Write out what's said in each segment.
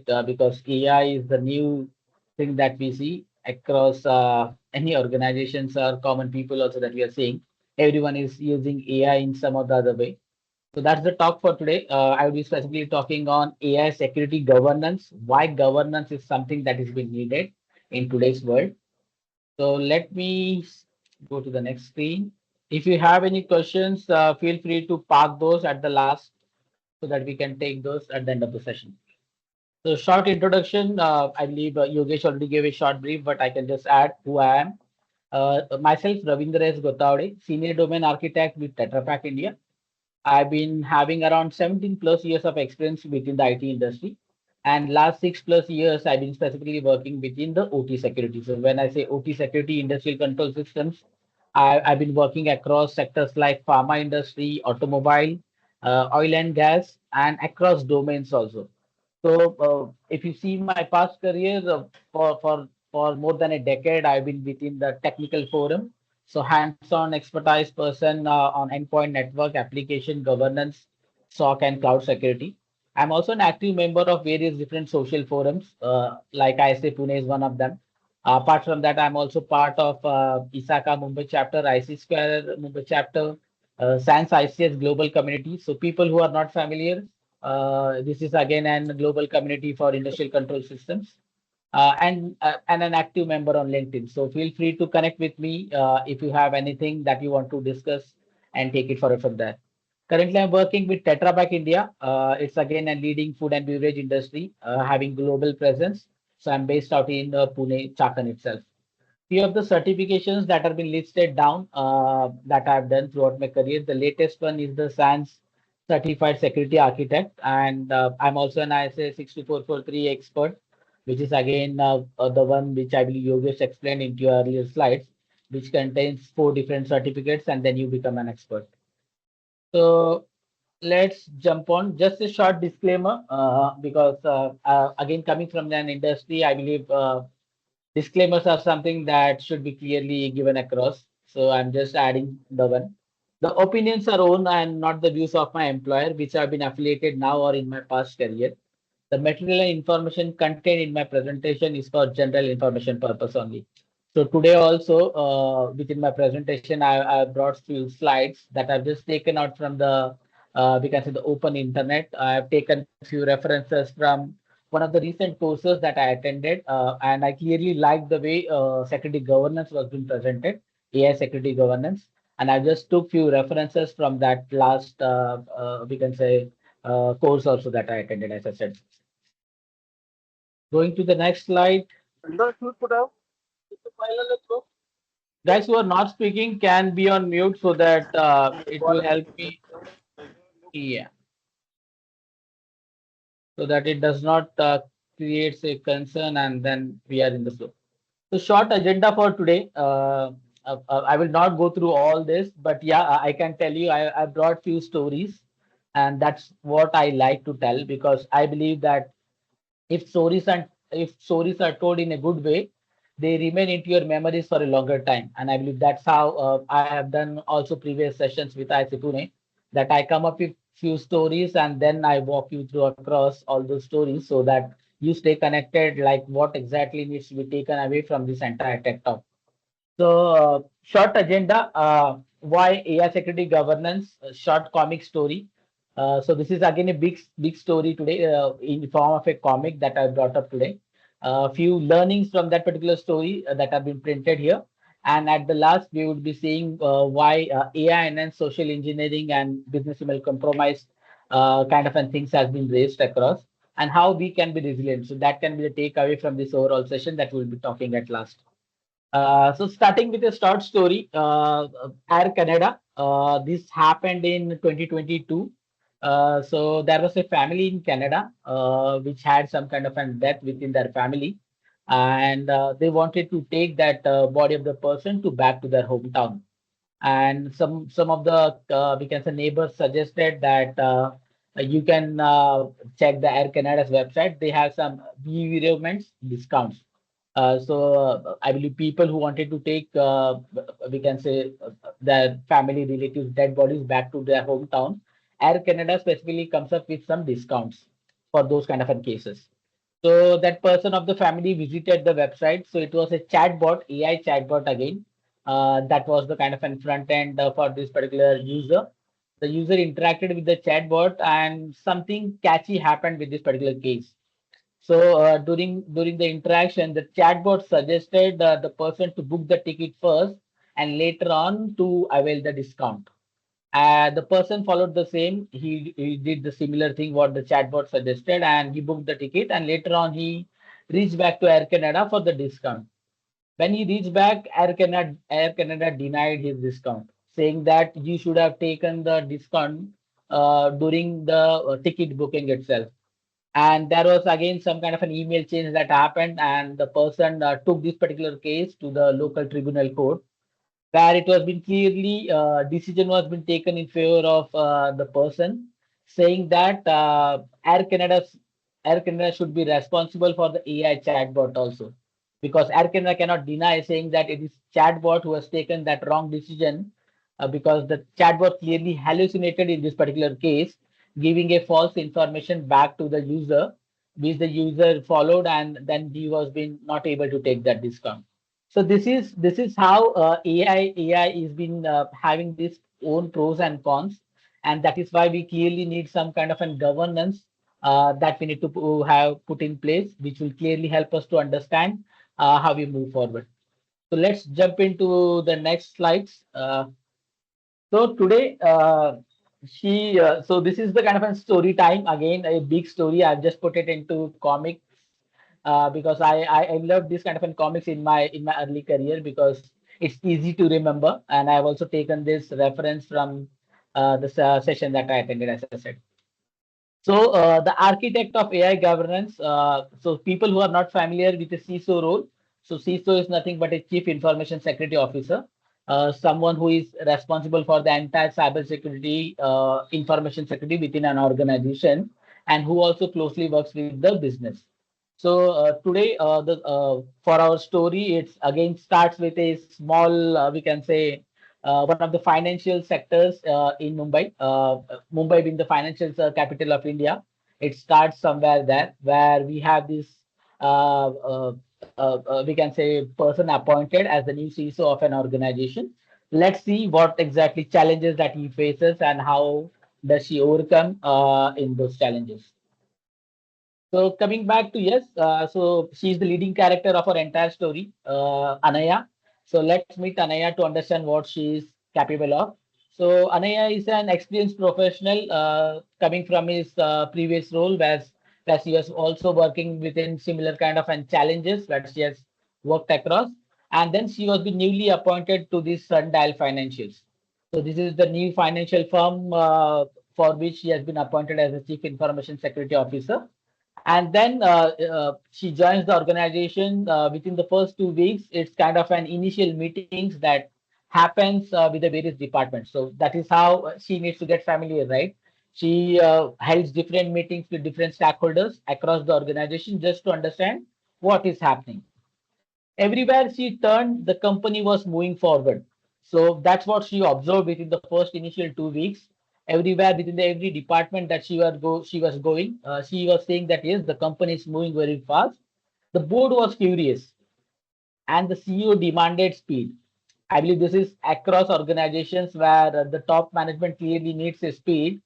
because AI is the new thing that we see across any organizations or common people also that we are seeing. Everyone is using AI in some or the other way. So that's the talk for today. I will be specifically talking on AI security governance, why governance is something that is being needed in today's world. So let me go to the next screen. If you have any questions, feel free to park those at the last so that we can take those at the end of the session. So short introduction, I believe Yogesh already gave a short brief, but I can just add who I am. Myself, Ravindra Gotavade, Senior Domain Architect with Tetra Pak India. I've been having around 17 plus years of experience within the IT industry. And last 6 plus years, I've been specifically working within the OT security. So when I say OT security, industrial control systems, I've been working across sectors like pharma industry, automobile, oil and gas, and across domains also. So if you see my past career for more than a decade, I've been within the technical forum. So hands-on expertise person on endpoint network application governance, SOC and cloud security. I'm also an active member of various different social forums, like ISA Pune is one of them. Apart from that, I'm also part of ISACA Mumbai chapter, IC Square Mumbai chapter, SANS ICS global community. So people who are not familiar, this is again an global community for industrial control systems, and an active member on LinkedIn. So feel free to connect with me if you have anything that you want to discuss and take it forward from there. Currently, I'm working with Tetra Pak India. It's again a leading food and beverage industry, having global presence. So I'm based out in Pune, Chakan itself. Few of the certifications that have been listed down that I've done throughout my career. The latest one is the SANS Certified Security Architect, and I'm also an ISA 62443 expert, which is again the one which I believe Yogesh explained into your earlier slides, which contains 4 different certificates, and then you become an expert. So let's jump on. Just a short disclaimer, because again, coming from an industry, I believe disclaimers are something that should be clearly given across. So I'm just adding the one. The opinions are own and not the views of my employer, which have been affiliated now or in my past career. The material and information contained in my presentation is for general information purpose only. So today also, within my presentation, I brought few slides that I've just taken out from the, we can say the open internet. I've taken few references from one of the recent courses that I attended, and I clearly liked the way security governance was being presented, AI security governance. And I just took few references from that last, we can say, course also that I attended, as I said. Going to the next slide. Guys who are not speaking can be on mute so that it will help me. Yeah, so that it does not creates a concern and then we are in the flow. So short agenda for today. I will not go through all this, but yeah, I can tell you I brought few stories, and that's what I like to tell because I believe that if stories are told in a good way, they remain into your memories for a longer time. And I believe that's how I have done also previous sessions with IC Pune, that I come up with few stories and then I walk you through across all those stories so that you stay connected, like what exactly needs to be taken away from this entire tech talk. So, short agenda, why AI security governance, short comic story. So this is again a big story today in the form of a comic that I brought up today. A few learnings from that particular story that have been printed here. And at the last, we would be seeing why AI and social engineering and business email compromise kind of and things has been raised across and how we can be resilient. So that can be the takeaway from this overall session that we'll be talking at last. So starting with a short story, Air Canada. This happened in 2022. So there was a family in Canada which had some kind of a death within their family, and they wanted to take that body of the person to back to their hometown. And some of the we can say neighbors suggested that you can check the Air Canada's website. They have some bereavement discounts. So I believe people who wanted to take, we can say, their family relatives' dead bodies back to their hometown, Air Canada specifically comes up with some discounts for those kind of cases. So that person of the family visited the website. So it was a chatbot, AI chatbot again. That was the kind of an front end for this particular user. The user interacted with the chatbot, and something catchy happened with this particular case. So during the interaction, the chatbot suggested the person to book the ticket first and later on to avail the discount. The person followed the same. He did the similar thing what the chatbot suggested, and he booked the ticket. And later on, he reached back to Air Canada for the discount. When he reached back, Air Canada denied his discount, saying that you should have taken the discount during the ticket booking itself. And there was again some kind of an email change that happened, and the person took this particular case to the local tribunal court, where it was been clearly decision was been taken in favor of the person, saying that Air Canada should be responsible for the AI chatbot also, because Air Canada cannot deny saying that it is chatbot who has taken that wrong decision, because the chatbot clearly hallucinated in this particular case, giving a false information back to the user, which the user followed, and then he was being not able to take that discount. So this is how AI is been having this own pros and cons, and that is why we clearly need some kind of a governance that we need to have put in place, which will clearly help us to understand how we move forward. So let's jump into the next slides. So today, so this is the kind of a story time again, a big story. I've just put it into comics because I love this kind of comics in my early career because it's easy to remember, and I've also taken this reference from the session that I attended, as I said. So the architect of AI governance. So people who are not familiar with the CISO role. So CISO is nothing but a Chief Information Security Officer, someone who is responsible for the entire cybersecurity, information security within an organization, and who also closely works with the business. So today, for our story, it's again starts with a small, we can say, one of the financial sectors in Mumbai. Mumbai being the financial capital of India, it starts somewhere there where we have this, we can say, person appointed as the new CISO of an organization. Let's see what exactly challenges that he faces and how does she overcome in those challenges. So coming back to yes, so she's the leading character of our entire story, Anaya. So let's meet Anaya to understand what she is capable of. So Anaya is an experienced professional coming from his previous role, where she was also working within similar kind of and challenges that she has worked across. And then she was been newly appointed to this Sundial Financials. So this is the new financial firm for which she has been appointed as a Chief Information Security Officer. And then she joins the organization within the first 2 weeks. It's kind of an initial meetings that happens with the various departments. So that is how she needs to get familiar, right? She holds different meetings with different stakeholders across the organization just to understand what is happening. Everywhere she turned, the company was moving forward. So that's what she observed within the first initial 2 weeks. Everywhere within every department that she was going, she was saying that yes, the company is moving very fast. The board was furious, and the CEO demanded speed. I believe this is across organizations where the top management clearly needs a speed,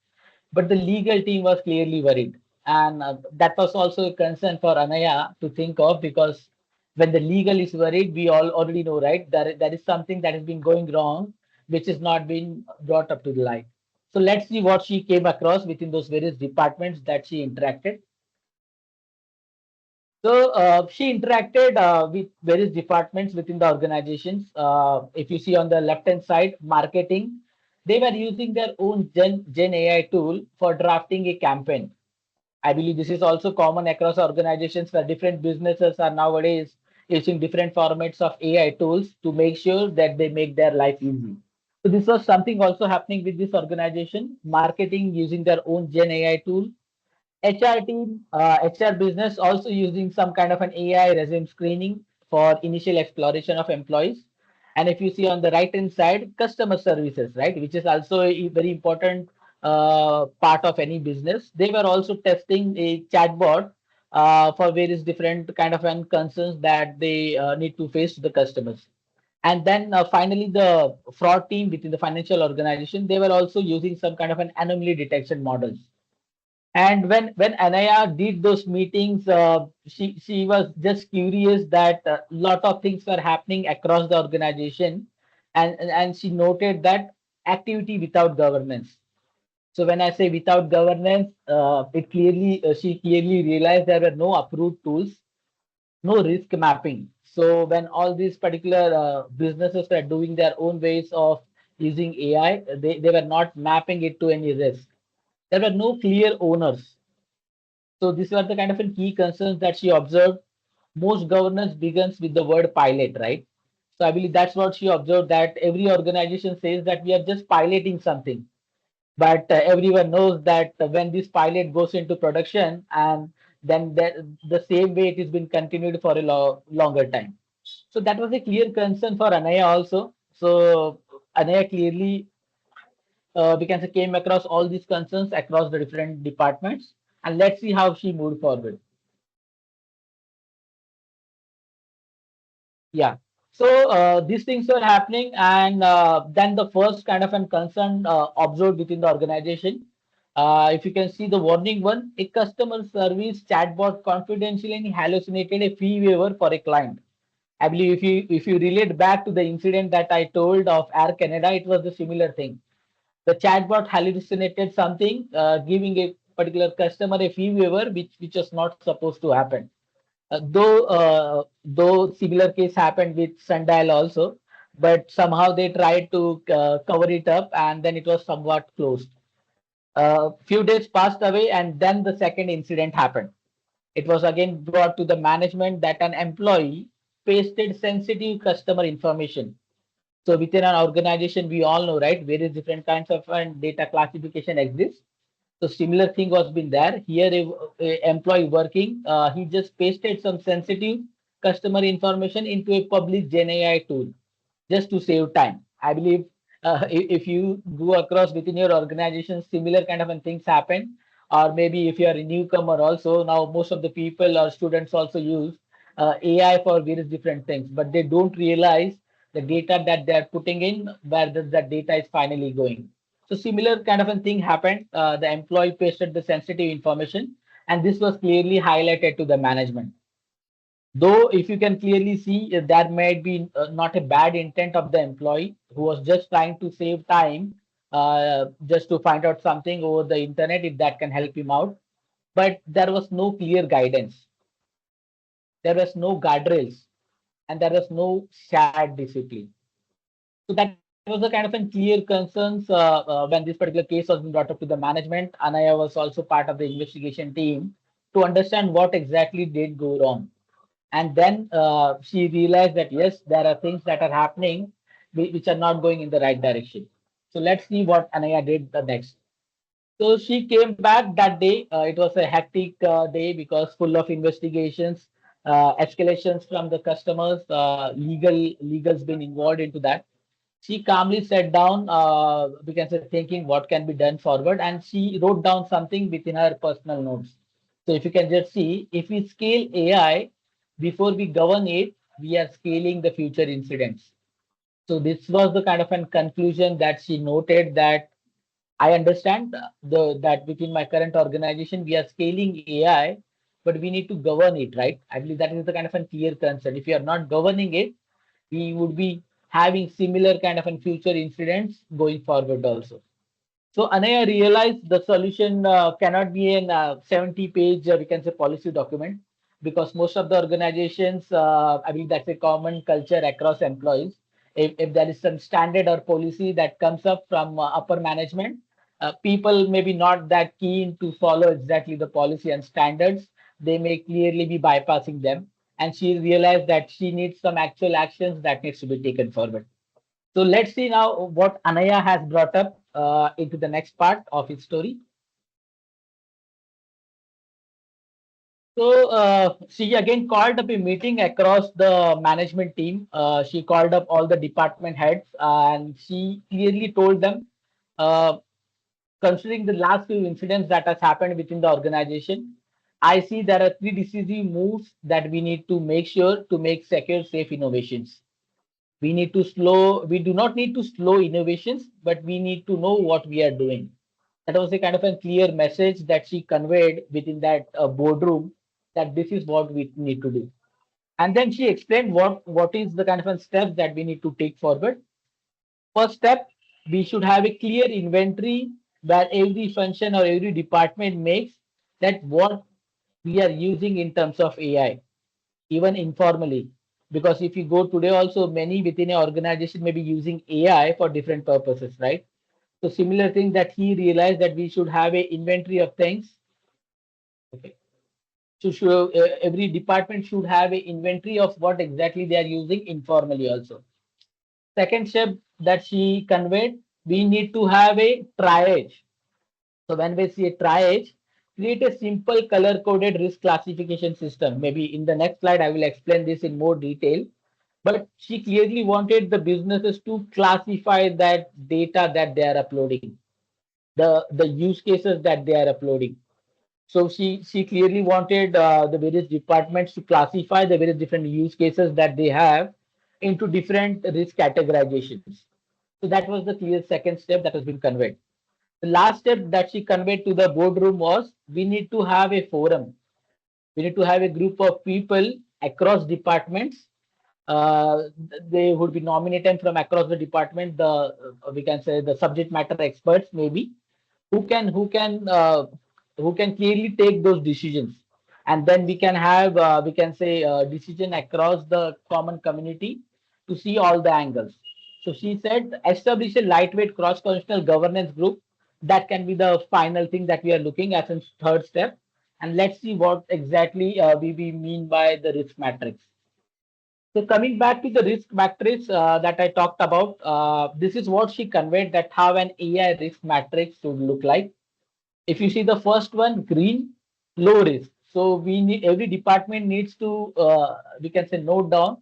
but the legal team was clearly worried. And that was also a concern for Anaya to think of, because when the legal is worried, we all already know, right? There is something that has been going wrong, which is not being brought up to the light. So let's see what she came across within those various departments that she interacted. So she interacted with various departments within the organizations. If you see on the left-hand side, marketing, they were using their own Gen AI tool for drafting a campaign. I believe this is also common across organizations where different businesses are nowadays using different formats of AI tools to make sure that they make their life easy. So this was something also happening with this organization, marketing using their own Gen AI tool. HR team, HR business also using some kind of an AI resume screening for initial exploration of employees. And if you see on the right hand side, customer services, right, which is also a very important part of any business. They were also testing a chatbot for various different kind of concerns that they need to face to the customers. And then finally, the fraud team within the financial organization, they were also using some kind of an anomaly detection models. And when Anaya did those meetings, she was just curious that a lot of things were happening across the organization, and she noted that activity without governance. So when I say without governance, it clearly she clearly realized there were no approved tools, no risk mapping. So when all these particular businesses were doing their own ways of using AI, they were not mapping it to any risk. There were no clear owners. So these were the kind of key concerns that she observed. Most governance begins with the word pilot, right? So I believe that's what she observed, that every organization says that we are just piloting something, but everyone knows that when this pilot goes into production, and then the same way it has been continued for a longer time. So that was a clear concern for Anaya also. So Anaya clearly, we can say, came across all these concerns across the different departments, and let's see how she moved forward. Yeah. So these things were happening, and then the first kind of an concern observed within the organization. If you can see the warning one, a customer service chatbot confidentially hallucinated a fee waiver for a client. I believe if you relate back to the incident that I told of Air Canada, it was the similar thing. The chatbot hallucinated something, giving a particular customer a fee waiver, which was not supposed to happen. Though similar case happened with Sundial also, but somehow they tried to cover it up, and then it was somewhat closed. Few days passed away, and then the second incident happened. It was again brought to the management that an employee pasted sensitive customer information. So within an organization, we all know, right, various different kinds of data classification exists. So similar thing was been there. Here, a employee working, he just pasted some sensitive customer information into a public Gen AI tool just to save time. I believe if you go across within your organization, similar kind of things happen. Or maybe if you are a newcomer also, now most of the people or students also use AI for various different things, but they don't realize the data that they are putting in, where that data is finally going. So similar kind of a thing happened. The employee pasted the sensitive information, and this was clearly highlighted to the management. Though, if you can clearly see, there might be not a bad intent of the employee who was just trying to save time, just to find out something over the internet if that can help him out. But there was no clear guidance, there was no guardrails, and there was no shared discipline. So that was the kind of clear concerns when this particular case was being brought up to the management. Anaya was also part of the investigation team to understand what exactly did go wrong. And then she realized that yes, there are things that are happening which are not going in the right direction. So let's see what Anaya did the next. So she came back that day. It was a hectic day because full of investigations, escalations from the customers, legals been involved into that. She calmly sat down, we can say, thinking what can be done forward, and she wrote down something within her personal notes. So if you can just see, if we scale AI before we govern it, we are scaling the future incidents. So this was the kind of an conclusion that she noted, that I understand that within my current organization we are scaling AI, but we need to govern it, right? I believe that is the kind of a clear concern. If you are not governing it, we would be having similar kind of future incidents going forward also. So Anaya realized the solution cannot be in 70-page, we can say, policy document, because most of the organizations, I believe that's a common culture across employees. If there is some standard or policy that comes up from upper management, people may be not that keen to follow exactly the policy and standards. They may clearly be bypassing them. And she realized that she needs some actual actions that needs to be taken forward. So let's see now what Anaya has brought up into the next part of his story. So she again called up a meeting across the management team. She called up all the department heads, and she clearly told them, uh, considering the last few incidents that has happened within the organization, I see there are three decisive moves that we need to make sure to make secure, safe innovations. We do not need to slow innovations, but we need to know what we are doing. That was a kind of a clear message that she conveyed within that boardroom, that this is what we need to do. And then she explained what is the kind of a steps that we need to take forward. First step, we should have a clear inventory where every function or every department makes, that what we are using in terms of AI, even informally. Because if you go today, also many within an organization may be using AI for different purposes, right? So similar thing that he realized, that we should have a inventory of things. Okay. So every department should have a inventory of what exactly they are using informally also. Second step that she conveyed, we need to have a triage. So when we see a triage, create a simple color-coded risk classification system. Maybe in the next slide, I will explain this in more detail. But she clearly wanted the businesses to classify that data that they are uploading, the use cases that they are uploading. So she clearly wanted the various departments to classify the various different use cases that they have into different risk categorizations. So that was the clear second step that has been conveyed. The last step that she conveyed to the boardroom was, we need to have a forum. We need to have a group of people across departments. They would be nominated from across the department. The we can say the subject matter experts, maybe, who can who can uh, who can clearly take those decisions, and then we can have we can say decision across the common community to see all the angles. So she said, establish a lightweight cross-functional governance group. That can be the final thing that we are looking at in third step, and let's see what exactly we mean by the risk matrix. So coming back to the risk matrix that I talked about, this is what she conveyed, that how an AI risk matrix should look like. If you see the first one, green, low risk. So we need, every department needs to we can say note down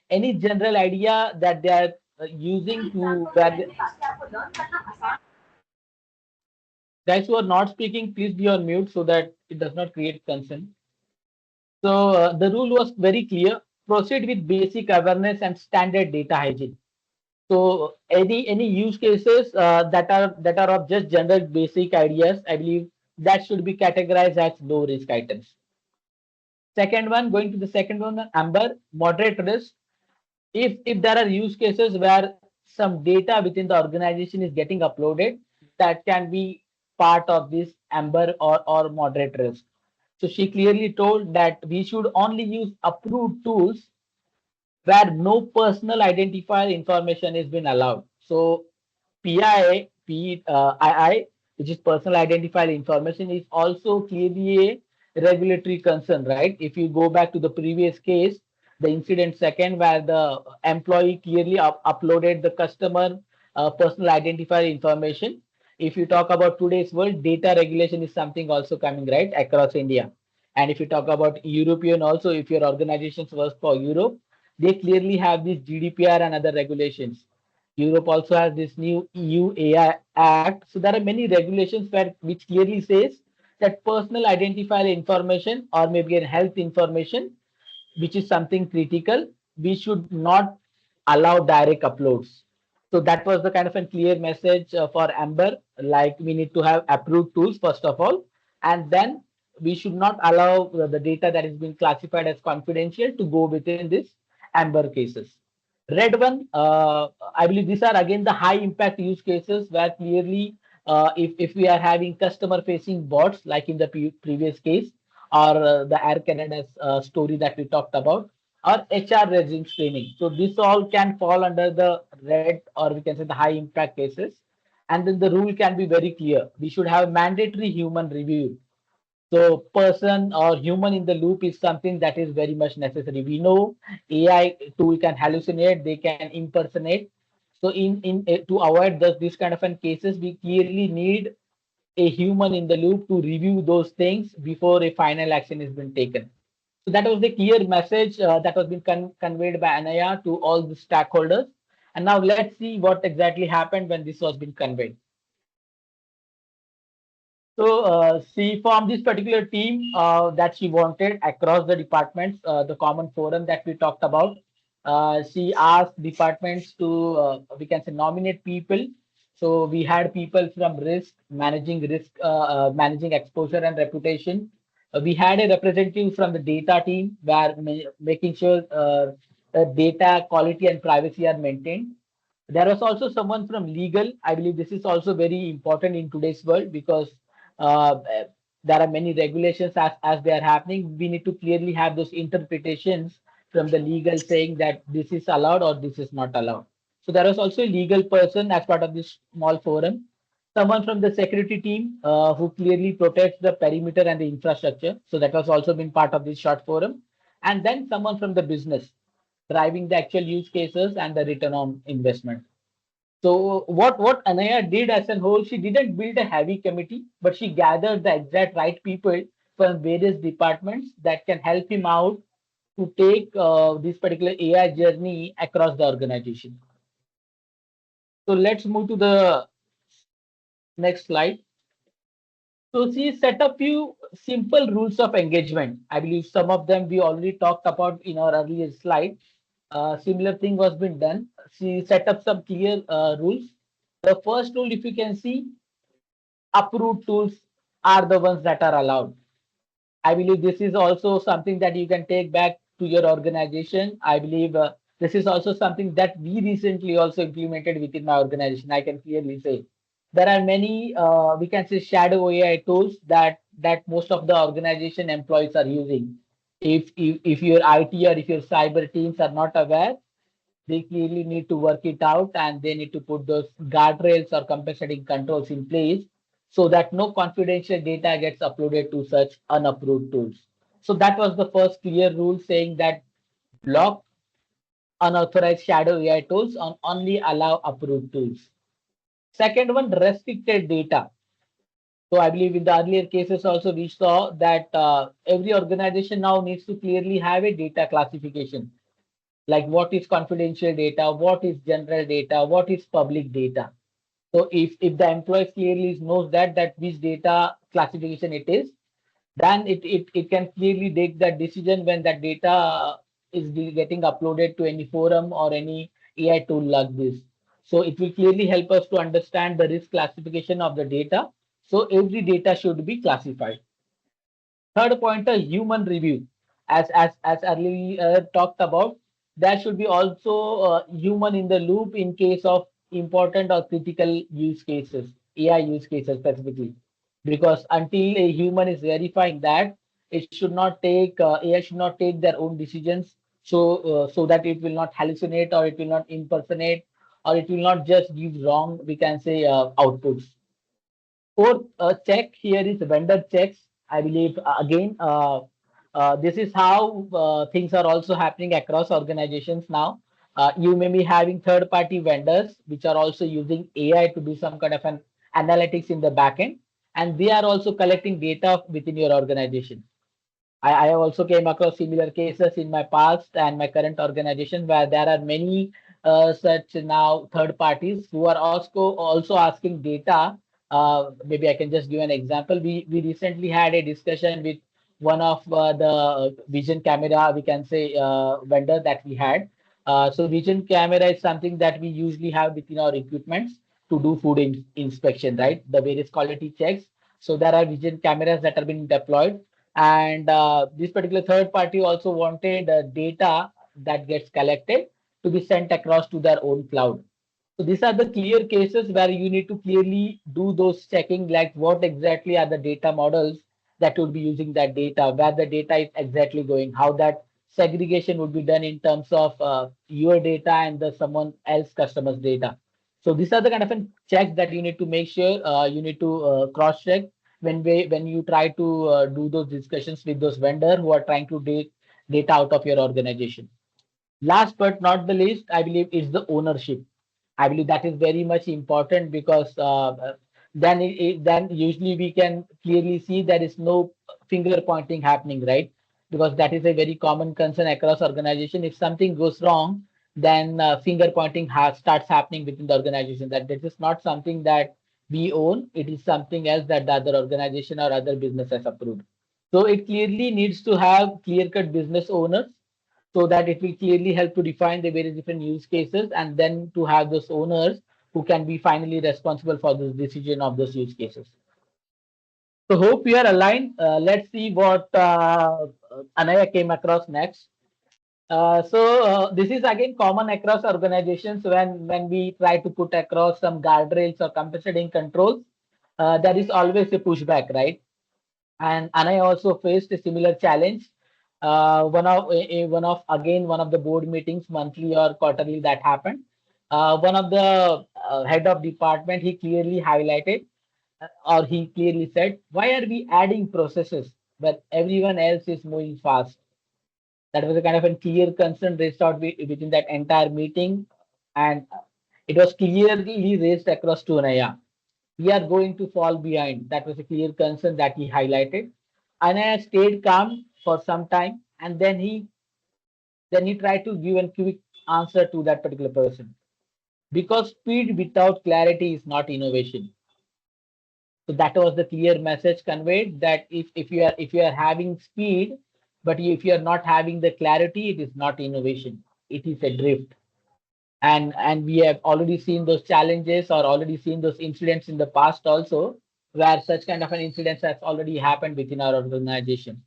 any general idea that they are using to where guys who are not speaking, please be on mute so that it does not create concern. So the rule was very clear. Proceed with basic awareness and standard data hygiene. So any use cases that are of just general basic ideas, I believe that should be categorized as low risk items. Second one, going to the second one, amber, moderate risk. If there are use cases where some data within the organization is getting uploaded, that can be part of this amber or moderate risk. So she clearly told that we should only use approved tools where no personal identifier information has been allowed. So PII, which is personal identifier information, is also clearly a regulatory concern, right? If you go back to the previous case, the incident second, where the employee clearly uploaded the customer personal identifier information. If you talk about today's world, data regulation is something also coming right across India. And if you talk about European also, if your organizations work for Europe, they clearly have this GDPR and other regulations. Europe also has this new EU AI Act. So there are many regulations where which clearly says that personal identifier information or maybe a health information, which is something critical, we should not allow direct uploads. So that was the kind of a clear message for Amber. Like, we need to have approved tools first of all, and then we should not allow the data that is being classified as confidential to go within this Amber cases. Red one, I believe these are again the high impact use cases where clearly if we are having customer facing bots like in the previous case, or the Air Canada's story that we talked about, or HR regime training. So this all can fall under the red, or we can say the high impact cases. And then the rule can be very clear. We should have mandatory human review. So person or human in the loop is something that is very much necessary. We know AI tool can hallucinate, they can impersonate. So to avoid this kind of an cases, we clearly need a human in the loop to review those things before a final action has been taken. So that was the clear message that was being conveyed by Anaya to all the stakeholders. And now let's see what exactly happened when this was being conveyed. So she formed this particular team that she wanted across the departments, the common forum that we talked about. She asked departments to, we can say, nominate people. So we had people from risk, managing exposure and reputation. We had a representative from the data team where making sure data quality and privacy are maintained. There was also someone from legal. I believe this is also very important in today's world because uh, there are many regulations as they are happening. We need to clearly have those interpretations from the legal saying that this is allowed or this is not allowed. So there was also a legal person as part of this small forum. Someone from the security team who clearly protects the perimeter and the infrastructure. So that was also been part of this short forum. And then someone from the business driving the actual use cases and the return on investment. So what Anaya did as a whole, she didn't build a heavy committee, but she gathered the exact right people from various departments that can help him out to take this particular AI journey across the organization. So let's move to the next slide. So she set up few simple rules of engagement. I believe some of them we already talked about in our earlier slide. Similar thing was been done. She set up some clear rules. The first rule, if you can see, approved tools are the ones that are allowed. I believe this is also something that you can take back to your organization. I believe this is also something that we recently also implemented within my organization. I can clearly say there are many, we can say, shadow AI tools that most of the organization employees are using. If your IT or if your cyber teams are not aware, they clearly need to work it out and they need to put those guardrails or compensating controls in place so that no confidential data gets uploaded to such unapproved tools. So that was the first clear rule saying that block unauthorized shadow AI tools and only allow approved tools. Second one, restricted data. So I believe in the earlier cases also we saw that every organization now needs to clearly have a data classification, like what is confidential data, what is general data, what is public data. So if the employee clearly knows that which data classification it is, then it can clearly take that decision when that data is getting uploaded to any forum or any AI tool like this. So it will clearly help us to understand the risk classification of the data. So every data should be classified. Third point, a human review. As earlier talked about, there should be also human in the loop in case of important or critical use cases, AI use cases specifically. Because until a human is verifying that, it should not take AI should not take their own decisions, so that it will not hallucinate or it will not impersonate or it will not just give wrong, we can say, outputs. Fourth check here is vendor checks. I believe again, this is how things are also happening across organizations now. You may be having third-party vendors which are also using AI to do some kind of an analytics in the backend, and they are also collecting data within your organization. I have also came across similar cases in my past and my current organization where there are many such now third parties who are also asking data. Maybe I can just give an example. We recently had a discussion with one of the vision camera, we can say, vendor that we had. So vision camera is something that we usually have within our equipments to do food inspection, right? The various quality checks. So there are vision cameras that are being deployed, and this particular third party also wanted data that gets collected to be sent across to their own cloud. So these are the clear cases where you need to clearly do those checking, like what exactly are the data models that would be using that data, where the data is exactly going, how that segregation would be done in terms of your data and the someone else customer's data. So these are the kind of checks that you need to make sure you need to cross check when you try to do those discussions with those vendor who are trying to take data out of your organization. Last but not the least, I believe is the ownership. I believe that is very much important because then usually we can clearly see there is no finger pointing happening, right? Because that is a very common concern across organization. If something goes wrong, then finger pointing starts happening within the organization. That this is not something that we own. It is something else that the other organization or other business has approved. So it clearly needs to have clear-cut business owners so that it will clearly help to define the various different use cases and then to have those owners who can be finally responsible for this decision of those use cases. So hope we are aligned. Let's see what Anaya came across next. This is again common across organizations when we try to put across some guardrails or compensating controls. There is always a pushback, right? And I also faced a similar challenge. One of the board meetings, monthly or quarterly, that happened. One of the head of department, he clearly highlighted or he clearly said, "Why are we adding processes but everyone else is moving fast?" That was a kind of a clear concern raised out within that entire meeting, and it was clearly raised across to Anaya. We are going to fall behind. That was a clear concern that he highlighted. Anaya stayed calm for some time, and then he tried to give a quick answer to that particular person. Because speed without clarity is not innovation. So that was the clear message conveyed that if you are having speed, but if you are not having the clarity, it is not innovation. It is a drift. And we have already seen those challenges or already seen those incidents in the past also, where such kind of an incident has already happened within our organization.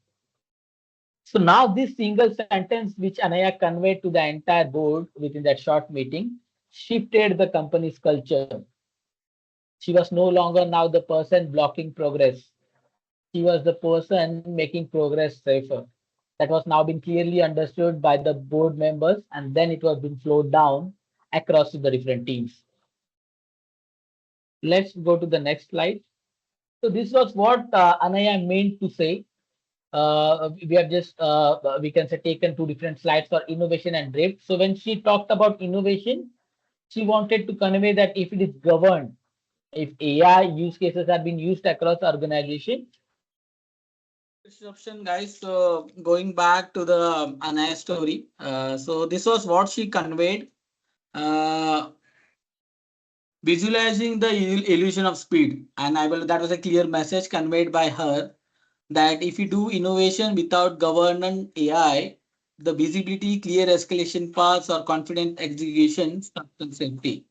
So now this single sentence which Anaya conveyed to the entire board within that short meeting shifted the company's culture. She was no longer now the person blocking progress. She was the person making progress safer. That was now been clearly understood by the board members, and then it was been flowed down across to the different teams. Let's go to the next slide. So this was what Anaya meant to say. We have just we can say taken two different slides for innovation and drift. So when she talked about innovation, she wanted to convey that if it is governed, if AI use cases are being used across the organization. Disruption, guys. So going back to the Anaya story. So this was what she conveyed. Uh, Visualizing the illusion of speed, and I will that was a clear message conveyed by her that if you do innovation without governance AI, the visibility, clear escalation paths, or confident execution, substance safety.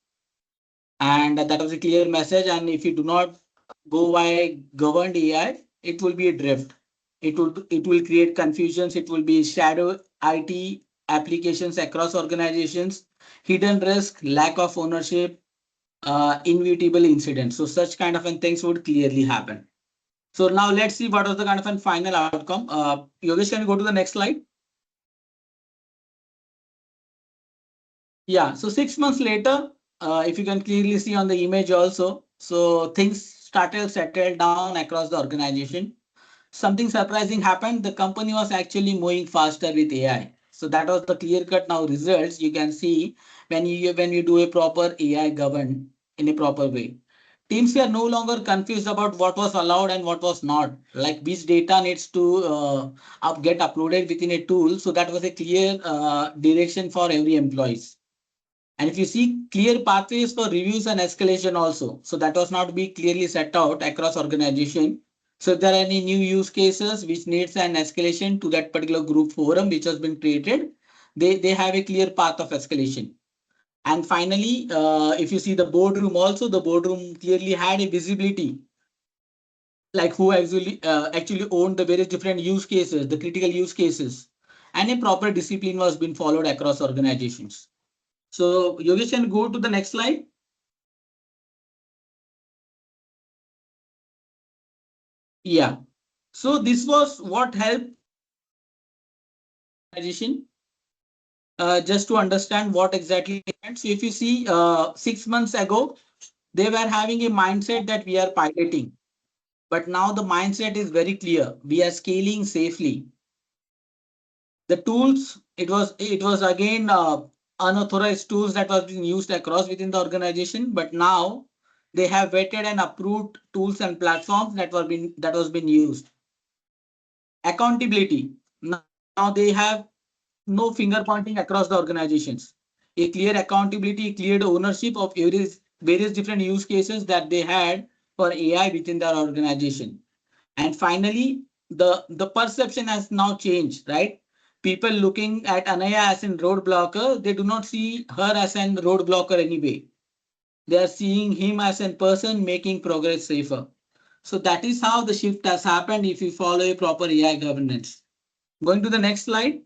And that was a clear message. And if you do not go by governed AI, it will be a drift. It will create confusions. It will be shadow IT applications across organizations, hidden risk, lack of ownership, inevitable incidents. So such kind of things would clearly happen. So now let's see what was the kind of a final outcome. Yogesh, can you go to the next slide? Yeah. So 6 months later, if you can clearly see on the image also, so things started settled down across the organization. Something surprising happened. The company was actually moving faster with AI. So that was the clear cut now results you can see when you do a proper AI govern in a proper way. Teams were no longer confused about what was allowed and what was not, like which data needs to get uploaded within a tool. So that was a clear direction for every employees. And if you see clear pathways for reviews and escalation also, so that was not be clearly set out across organization. So if there are any new use cases which needs an escalation to that particular group forum which has been created, they have a clear path of escalation. And finally, if you see the boardroom also, the boardroom clearly had a visibility, like who actually owned the various different use cases, the critical use cases, and a proper discipline was being followed across organizations. So Yogesh can go to the next slide. Yeah. So this was what helped organization just to understand what exactly happened. So if you see 6 months ago, they were having a mindset that we are piloting. But now the mindset is very clear. We are scaling safely. The tools, it was again unauthorized tools that was being used across within the organization, but now they have vetted and approved tools and platforms that was being used. Accountability. Now they have no finger pointing across the organizations. A clear accountability, cleared ownership of every various different use cases that they had for AI within their organization. And finally, the perception has now changed, right? People looking at Anaya as a roadblocker, they do not see her as a roadblocker anyway. They are seeing him as a person making progress safer. So that is how the shift has happened if you follow a proper AI governance. Going to the next slide.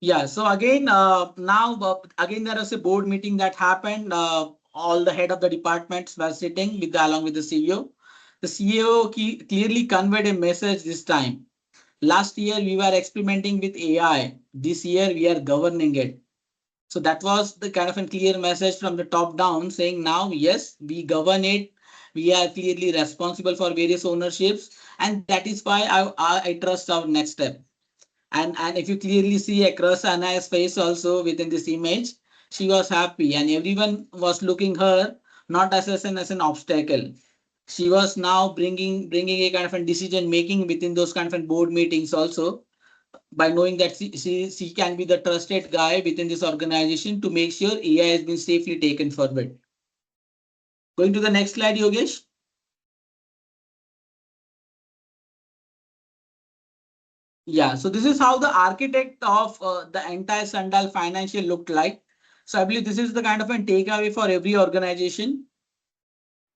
Yeah, so again, again, there was a board meeting that happened. All the head of the departments were sitting with along with the CEO. The CEO clearly conveyed a message this time. Last year, we were experimenting with AI. This year, we are governing it. So that was the kind of a clear message from the top down saying now, yes, we govern it. We are clearly responsible for various ownerships. And that is why I trust our next step. And if you clearly see across Anna's face also within this image, she was happy and everyone was looking her not as an obstacle. She was now bringing a kind of a decision making within those kind of board meetings also by knowing that she can be the trusted guy within this organization to make sure AI has been safely taken forward. Going to the next slide, Yogesh. Yeah, so this is how the architect of the entire Sandal financial looked like. So I believe this is the kind of a takeaway for every organization.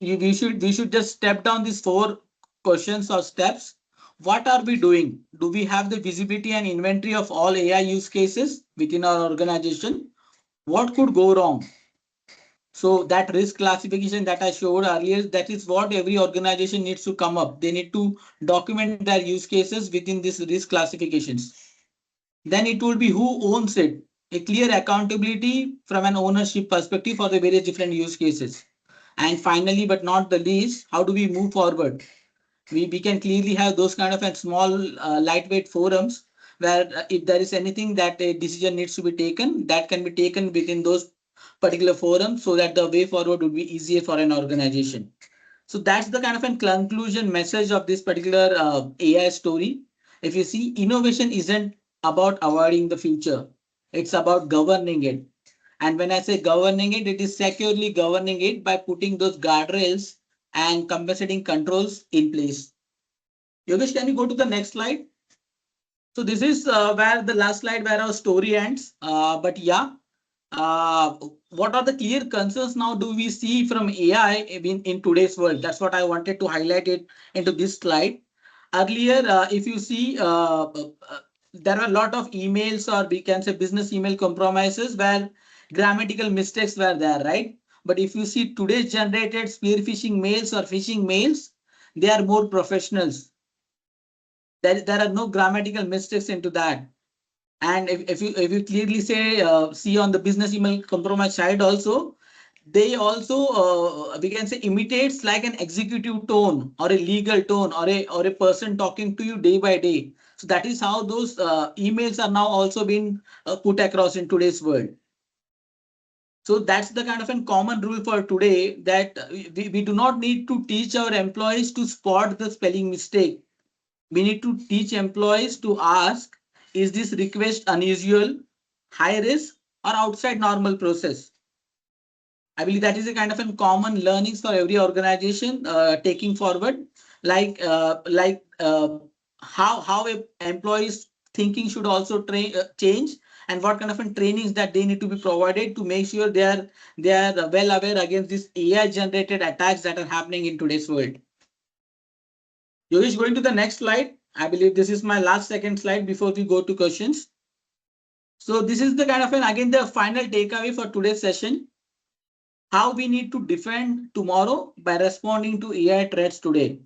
We should just step down these four questions or steps. What are we doing? Do we have the visibility and inventory of all AI use cases within our organization? What could go wrong? So that risk classification that I showed earlier, that is what every organization needs to come up. They need to document their use cases within these risk classifications. Then it will be who owns it, a clear accountability from an ownership perspective for the various different use cases. And finally, but not the least, how do we move forward? We can clearly have those kind of a small lightweight forums where if there is anything that a decision needs to be taken, that can be taken within those particular forums so that the way forward would be easier for an organization. So that's the kind of a conclusion message of this particular AI story. If you see, innovation isn't about avoiding the future. It's about governing it. And when I say governing it, it is securely governing it by putting those guardrails and compensating controls in place. Yogesh, can you go to the next slide? So this is where the last slide where our story ends. But yeah, uh, what are the clear concerns now do we see from AI in today's world? That's what I wanted to highlight it into this slide. Earlier, if you see, there are a lot of emails or we can say business email compromises where grammatical mistakes were there, right? But if you see today's generated spear phishing mails or phishing mails, they are more professionals. There are no grammatical mistakes into that. And if you clearly say see on the business email compromise side also, they also we can say imitates like an executive tone or a legal tone or a person talking to you day by day. So that is how those emails are now also being put across in today's world. So that's the kind of a common rule for today that we do not need to teach our employees to spot the spelling mistake. We need to teach employees to ask, is this request unusual, high risk, or outside normal process? I believe that is a kind of a common learnings for every organization taking forward, like how a employee's thinking should also change, and what kind of trainings that they need to be provided to make sure they are well aware against these AI generated attacks that are happening in today's world. Yogesh, going to the next slide. I believe this is my last second slide before we go to questions. So this is the kind of again the final takeaway for today's session. How we need to defend tomorrow by responding to AI threats today.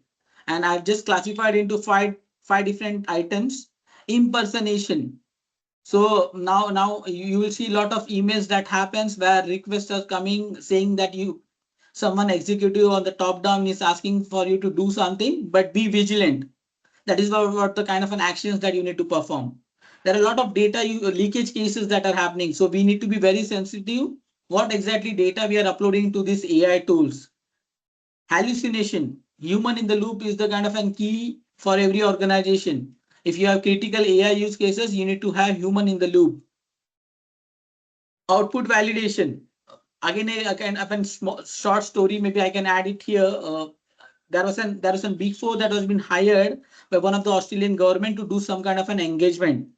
And I've just classified into five different items. Impersonation. So now you will see a lot of emails that happens where requests are coming saying that someone executive on the top down is asking for you to do something, but be vigilant. That is what the kind of an actions that you need to perform. There are a lot of data leakage cases that are happening. So we need to be very sensitive what exactly data we are uploading to these AI tools. Hallucination. Human in the loop is the kind of a key for every organization. If you have critical AI use cases, you need to have human in the loop. Output validation. Again, a small, short story. Maybe I can add it here. There was a big four that was been hired by one of the Australian government to do some kind of an engagement,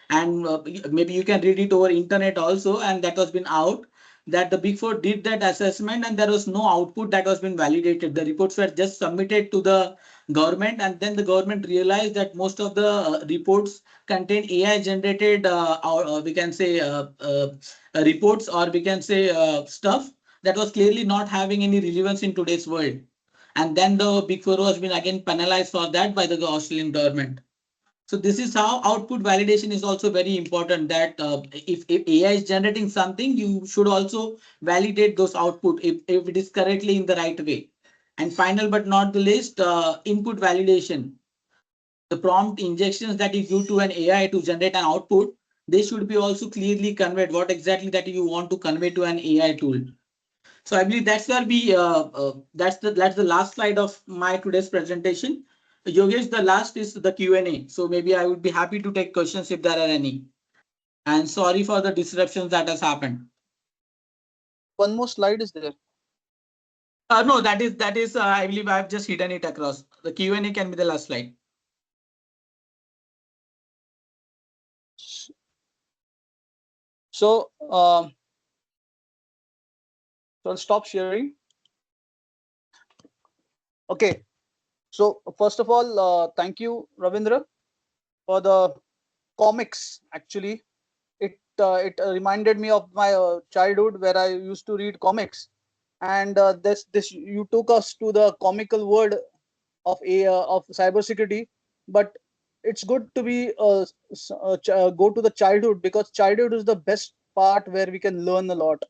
and maybe you can read it over internet also. And that was been out that the big four did that assessment, and there was no output that was been validated. The reports were just submitted to the government, and then the government realized that most of the reports contain AI generated, or we can say reports, or we can say stuff that was clearly not having any relevance in today's world. And then the big four has been again penalized for that by the Australian government. So this is how output validation is also very important, that if AI is generating something, you should also validate those output if it is correctly in the right way. And final but not the least, input validation. The prompt injections that you give to an AI to generate an output, they should be also clearly conveyed what exactly that you want to convey to an AI tool. So I believe that's where we that's the last slide of my today's presentation. Yogesh, the last is the Q&A. So maybe I would be happy to take questions if there are any. And sorry for the disruptions that has happened. One more slide is there. No, that is I believe I've just hidden it across. The Q&A can be the last slide. So, so I'll stop sharing. Okay. So first of all, thank you, Ravindra, for the comics. Actually, it reminded me of my childhood where I used to read comics, and this you took us to the comical world of cybersecurity. But it's good to be go to the childhood, because childhood is the best part where we can learn a lot.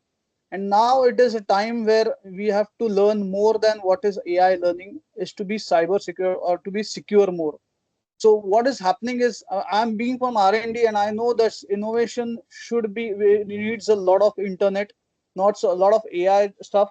And now it is a time where we have to learn more than what is AI learning, is to be cyber secure or to be secure more. So what is happening is, I'm being from R&D, and I know that innovation should be needs a lot of internet, not so, a lot of AI stuff.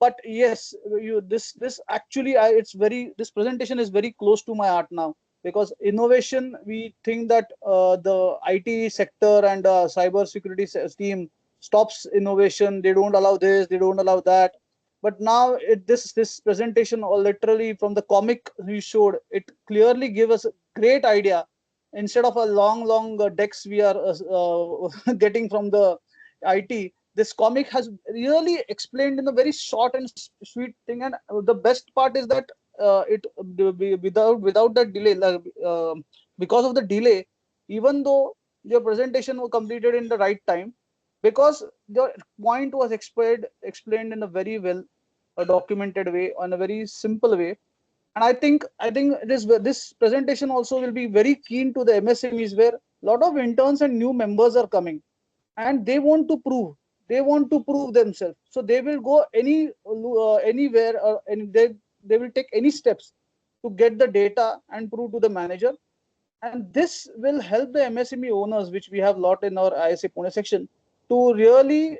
But yes, you this actually it's very, this presentation is very close to my heart now, because innovation, we think that the IT sector and cyber security team stops innovation, they don't allow this, they don't allow that. But now this presentation, or literally from the comic we showed, it clearly gave us a great idea. Instead of a long decks we are getting from the IT, this comic has really explained in a very short and sweet thing. And the best part is that it without that delay, because of the delay, even though your presentation was completed in the right time, because the point was explained in a very well documented way, on a very simple way. And I think this presentation also will be very keen to the MSMEs, where a lot of interns and new members are coming, and they want to prove themselves. So they will go anywhere, and they will take any steps to get the data and prove to the manager. And this will help the MSME owners, which we have lot in our ISA Pune section, to really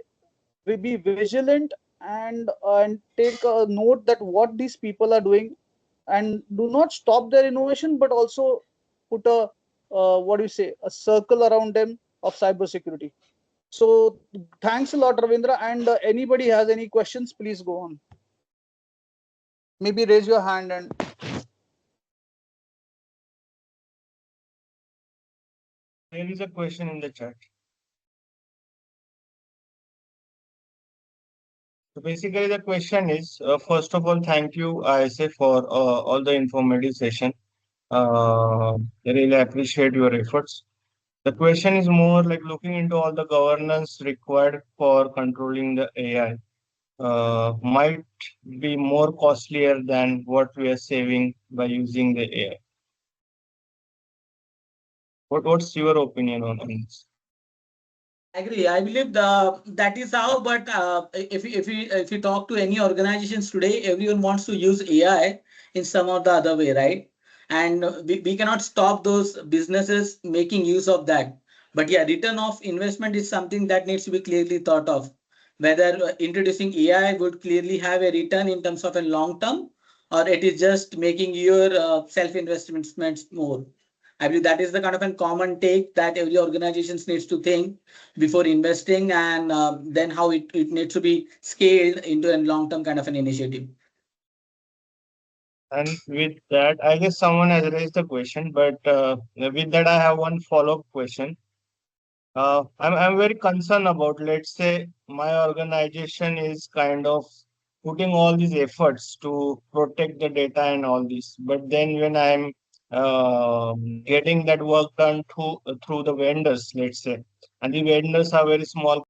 be vigilant, and take a note that what these people are doing, and do not stop their innovation, but also put a what do you say, a circle around them of cybersecurity. So thanks a lot, Ravindra. And anybody has any questions, please go on. Maybe raise your hand. And There is a question in the chat. So basically, the question is, first of all, thank you, ISA, for all the informative session. I really appreciate your efforts. The question is more like looking into all the governance required for controlling the AI. Might be more costlier than what we are saving by using the AI. What's your opinion on this? I agree. I believe that is how. But if you talk to any organizations today, everyone wants to use AI in some or the other way, right? And we cannot stop those businesses making use of that. But yeah, return of investment is something that needs to be clearly thought of. Whether introducing AI would clearly have a return in terms of a long term, or it is just making your self investments more. I believe that is the kind of a common take that every organization needs to think before investing, and then how it needs to be scaled into a long-term kind of an initiative. And with that, I guess someone has raised the question, but with that, I have one follow-up question. I'm very concerned about, let's say, my organization is kind of putting all these efforts to protect the data and all this, but then when I'm getting that work done through the vendors, let's say, and the vendors are very small